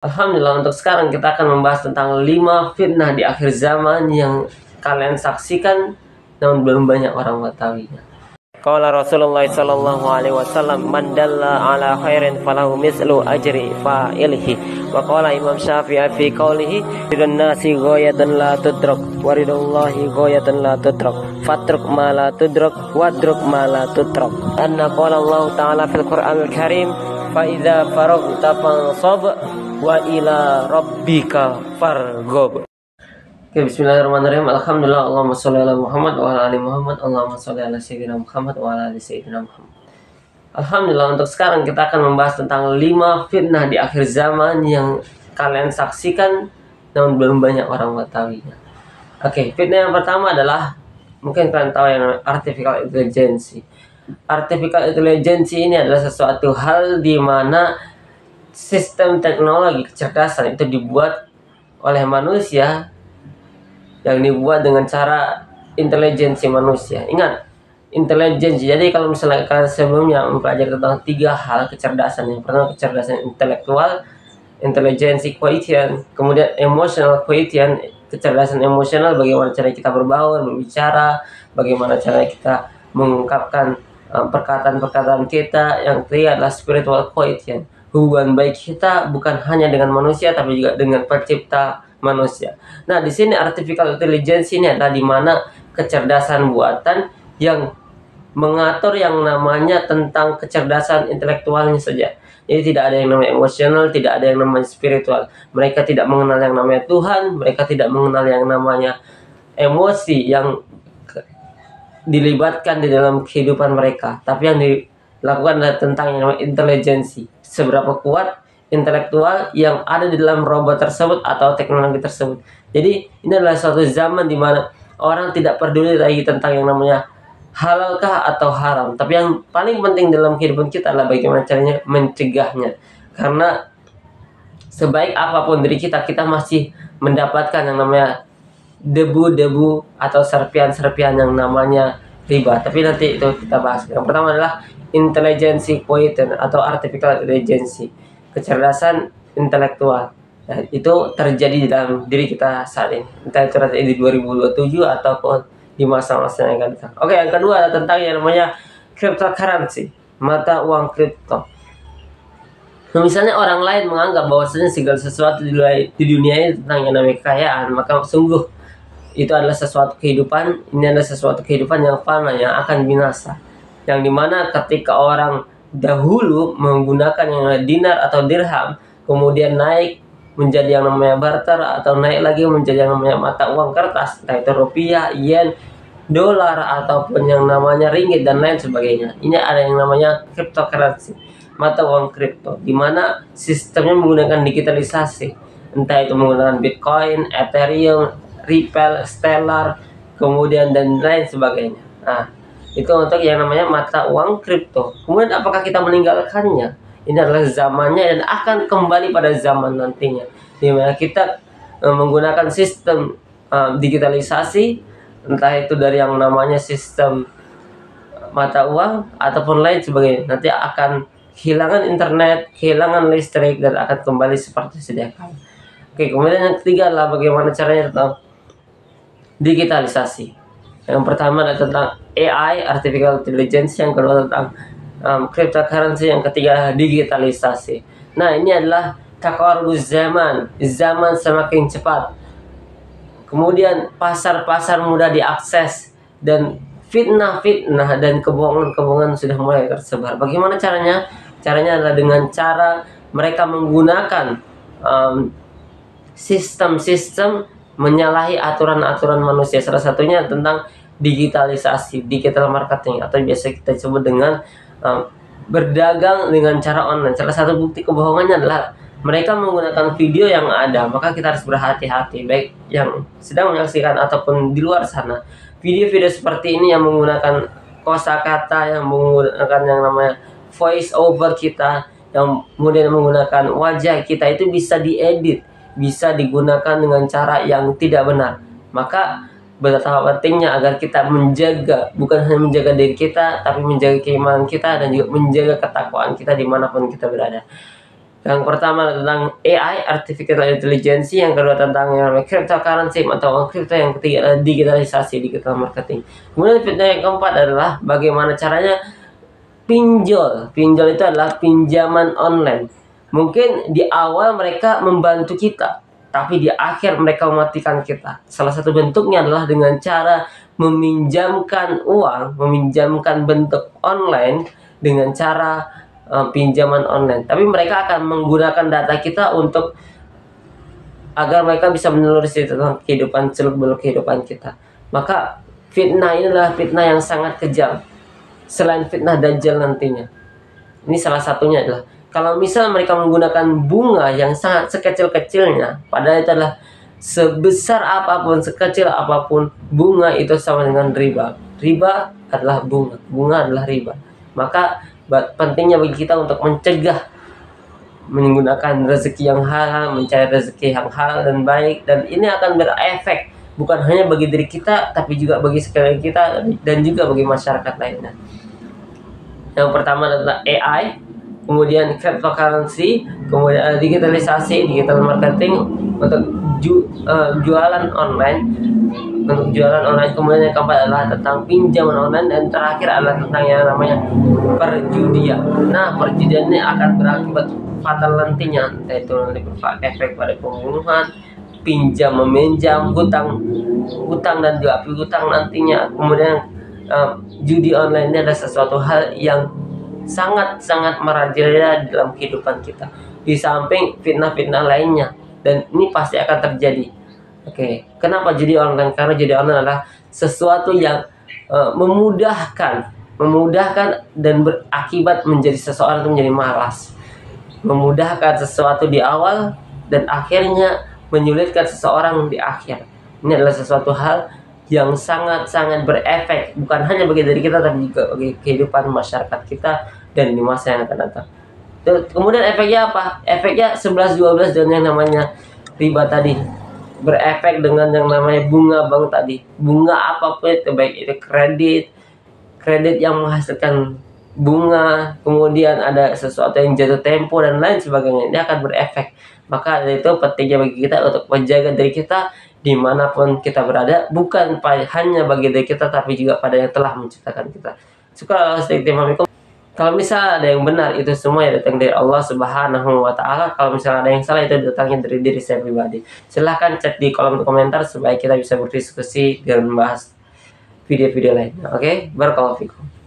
Alhamdulillah, untuk sekarang kita akan membahas tentang 5 fitnah di akhir zaman yang kalian saksikan namun belum banyak orang mengetahuinya. Qala Rasulullah sallallahu alaihi wasallam, man dalla ala khairin falahu mislu ajri fa'ilihi. Wa qala Imam Syafi'i fi qawlihi, ridun nasi ghayatan la tudrak wa ridullahi ghayatan la tudrak fatruk ma la tudrak wadruk ma la tudrak. Anna qala Allah ta'ala fil Qur'anil Karim, fa idza faraghta fansab wa ila rabbika farghab. Oke, bismillahirrahmanirrahim. Alhamdulillah, Allahumma sholli ala Muhammad wa ala ali Muhammad. Allahumma sholli ala sayyidina Muhammad wa ala ali sayyidina Muhammad. Alhamdulillah, untuk sekarang kita akan membahas tentang 5 fitnah di akhir zaman yang kalian saksikan namun belum banyak orang mengetahuinya. Oke, fitnah yang pertama adalah, mungkin kalian tahu, yang artificial intelligence. Artificial intelligence ini adalah sesuatu hal di mana sistem teknologi kecerdasan itu dibuat oleh manusia, yang dibuat dengan cara intelijensi manusia. Ingat, intelijensi. Jadi kalau misalnya kalian sebelumnya mempelajari tentang 3 hal kecerdasan. Yang pertama kecerdasan intelektual, intelijensi quotient, kemudian emotional quotient, kecerdasan emosional, bagaimana cara kita berbaur, berbicara, bagaimana cara kita mengungkapkan perkataan-perkataan kita. Yang ketiga adalah spiritual quotient, hubungan baik kita bukan hanya dengan manusia tapi juga dengan pencipta manusia. Nah, di sini artificial intelligence ini adalah di mana kecerdasan buatan yang mengatur yang namanya tentang kecerdasan intelektualnya saja. Jadi tidak ada yang namanya emosional, tidak ada yang namanya spiritual. Mereka tidak mengenal yang namanya Tuhan, mereka tidak mengenal yang namanya emosi yang dilibatkan di dalam kehidupan mereka. Tapi yang dilakukan adalah tentang yang namanya intelijensi. Seberapa kuat intelektual yang ada di dalam robot tersebut atau teknologi tersebut. Jadi ini adalah suatu zaman di mana orang tidak peduli lagi tentang yang namanya halalkah atau haram. Tapi yang paling penting dalam kehidupan kita adalah bagaimana caranya mencegahnya. Karena sebaik apapun diri kita, kita masih mendapatkan yang namanya debu-debu atau serpian-serpian yang namanya riba. Tapi nanti itu kita bahas. Yang pertama adalah intelijensi quotient atau artificial intelligence, kecerdasan intelektual. Nah, itu terjadi di dalam diri kita saat ini. Entah itu terjadi di 2027 ataupun di masa-masa yang akan datang. Oke, yang kedua adalah tentang yang namanya cryptocurrency, mata uang kripto. Nah, misalnya orang lain menganggap bahwasanya segala sesuatu di dunia ini tentang yang namanya kekayaan, maka sungguh itu adalah sesuatu kehidupan. Ini adalah sesuatu kehidupan yang fana, yang akan binasa. Yang dimana ketika orang dahulu menggunakan yang namanya dinar atau dirham, kemudian naik menjadi yang namanya barter, atau naik lagi menjadi yang namanya mata uang kertas, entah itu rupiah, yen, dolar, ataupun yang namanya ringgit dan lain sebagainya. Ini ada yang namanya cryptocurrency, mata uang kripto, di mana sistemnya menggunakan digitalisasi, entah itu menggunakan Bitcoin, Ethereum, Ripple, Stellar, kemudian dan lain sebagainya. Nah, itu untuk yang namanya mata uang kripto. Kemudian apakah kita meninggalkannya? Ini adalah zamannya dan akan kembali pada zaman nantinya, di mana kita menggunakan sistem digitalisasi, entah itu dari yang namanya sistem mata uang ataupun lain sebagainya. Nanti akan kehilangan internet, kehilangan listrik, dan akan kembali seperti sedia kala. Oke, kemudian yang ketiga adalah bagaimana caranya tentang digitalisasi. Yang pertama adalah tentang AI, artificial intelligence. Yang kedua tentang cryptocurrency. Yang ketiga digitalisasi. Nah, ini adalah taqarrubuz zaman. Zaman semakin cepat. Kemudian pasar-pasar mudah diakses, dan fitnah-fitnah dan kebohongan-kebohongan sudah mulai tersebar. Bagaimana caranya? Caranya adalah dengan cara mereka menggunakan sistem-sistem menyalahi aturan-aturan manusia. Salah satunya tentang digitalisasi, digital marketing, atau biasa kita sebut dengan berdagang dengan cara online. Salah satu bukti kebohongannya adalah mereka menggunakan video yang ada, maka kita harus berhati-hati, baik yang sedang menyaksikan ataupun di luar sana. Video-video seperti ini yang menggunakan kosakata, yang menggunakan yang namanya voice over kita, yang kemudian menggunakan wajah kita, itu bisa diedit, bisa digunakan dengan cara yang tidak benar. Maka betapa pentingnya agar kita menjaga, bukan hanya menjaga diri kita, tapi menjaga keimanan kita dan juga menjaga ketakwaan kita dimanapun kita berada. Yang pertama tentang AI, Artificial Intelligence, yang kedua tentang yang namanya cryptocurrency atau uang kripto, yang ketiga adalah digitalisasi, digital marketing. Kemudian fitnah yang keempat adalah bagaimana caranya pinjol. Pinjol itu adalah pinjaman online. Mungkin di awal mereka membantu kita, tapi di akhir mereka mematikan kita. Salah satu bentuknya adalah dengan cara meminjamkan uang, meminjamkan bentuk online dengan cara pinjaman online. Tapi mereka akan menggunakan data kita untuk agar mereka bisa menelusuri tentang kehidupan, seluk-beluk kehidupan kita. Maka fitnah ini adalah fitnah yang sangat kejam. Selain fitnah Dajjal nantinya, ini salah satunya adalah kalau misal mereka menggunakan bunga yang sangat sekecil-kecilnya, padahal itu adalah sebesar apapun, sekecil apapun, bunga itu sama dengan riba. Riba adalah bunga, bunga adalah riba. Maka pentingnya bagi kita untuk mencegah menggunakan rezeki yang halal, mencari rezeki yang halal dan baik, dan ini akan berefek bukan hanya bagi diri kita, tapi juga bagi sekeliling kita dan juga bagi masyarakat lainnya. Yang pertama adalah AI, kemudian cryptocurrency, kemudian digitalisasi, digital marketing untuk jualan online, kemudian yang keempat adalah tentang pinjaman online, dan terakhir adalah tentang yang namanya perjudian. Nah, perjudian ini akan berakibat fatal nantinya, yaitu nanti berefek pada pembunuhan, pinjam meminjam, hutang dan juga piutang nantinya. Kemudian judi online ini adalah sesuatu hal yang sangat-sangat merajalela dalam kehidupan kita, di samping fitnah-fitnah lainnya, dan ini pasti akan terjadi. Oke, kenapa judi online? Karena judi online adalah sesuatu yang memudahkan dan berakibat menjadi seseorang itu menjadi malas, memudahkan sesuatu di awal dan akhirnya menyulitkan seseorang di akhir. Ini adalah sesuatu hal yang sangat-sangat berefek bukan hanya bagi diri kita, tapi juga bagi kehidupan masyarakat kita dan di masa yang akan datang. Kemudian efeknya apa? Efeknya 11-12 dan yang namanya riba tadi, berefek dengan yang namanya bunga bank tadi. Bunga apapun itu, baik itu kredit yang menghasilkan bunga, kemudian ada sesuatu yang jatuh tempo dan lain sebagainya, ini akan berefek. Maka dari itu pentingnya bagi kita untuk menjaga diri kita dimanapun kita berada, bukan hanya bagi diri kita, tapi juga pada yang telah menciptakan kita. Syukur kalau misal ada yang benar, itu semua yang datang dari Allah Subhanahu wa Ta'ala. Kalau misalnya ada yang salah, itu datangnya dari diri saya pribadi. Silahkan cek di kolom komentar supaya kita bisa berdiskusi dan membahas video-video lainnya. Oke, barakallahu fikum.